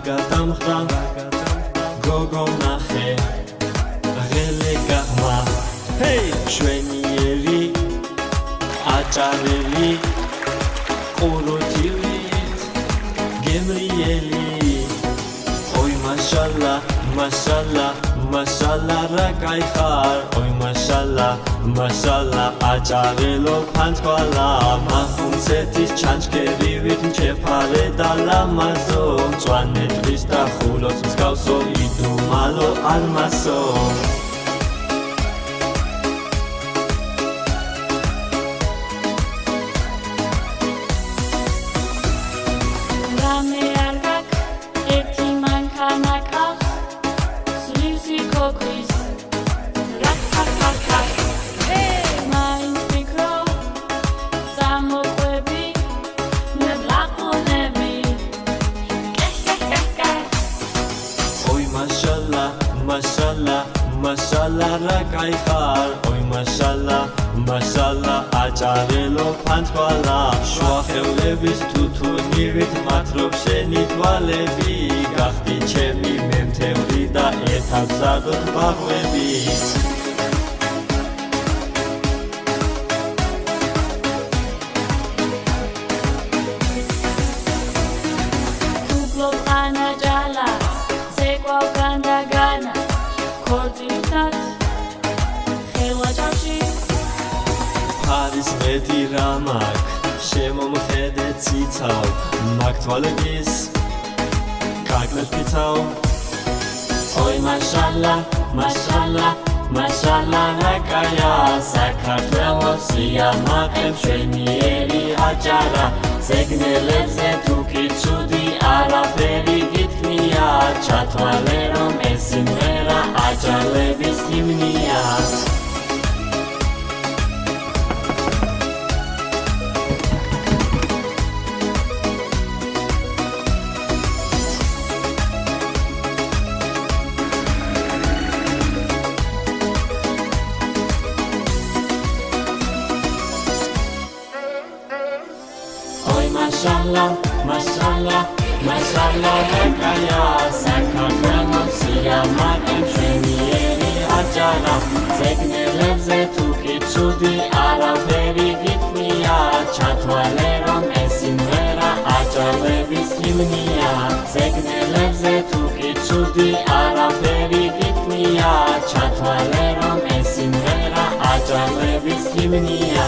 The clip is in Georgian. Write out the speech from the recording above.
გადამხდა გოგო ნახე ღელე გახმა ჩვენიერი აჭარელი ყურუთილით გემრიელი ой машалла машалла машалла რა კაი ხარ ой машалла машалла აჭარელო ფანთვალა მახუნცეთის ჩანჩქერივით მჩეფარე და ლამაზო მწვანე ტყის და ხულოს მსგავსო იდუმალო ალმასო машалла რა კაი ხარ ой машалла машалла აჭარელო ფანთვალა შუა ხევლების თუთუნივით მათრობ შენი თვალები გახდი ჩემი მემთევრი და ერთად ვსადოთ ბაღები Paris meti ramak, shemom khede tsitsau, mag tvalebis, kagles pitsau. Oy mashallah, mashallah, mashallah rakaya, sakartvelos siamakheb shvenieri aჭარა, ზეგნელებზე თუ კი ცუდი არაფერი გითქმია, ჩათვალე რომ ეს სიმღერა აჭარების ჰიმნია. Mashallah, mashallah, mashallah rakaya, sakartvelos siamakheb shvenieri aჭარა, ზეგნელებზე თუ კი ცუდი არაფერი გითქმია, ჩათვალე რომ ეს სიმღერა აჭარების ჰიმნია. ზეგნელებზე თუ კი ცუდი არაფერი გითქმია, ჩათვალე რომ ეს სიმღერა აჭარების ჰიმნია.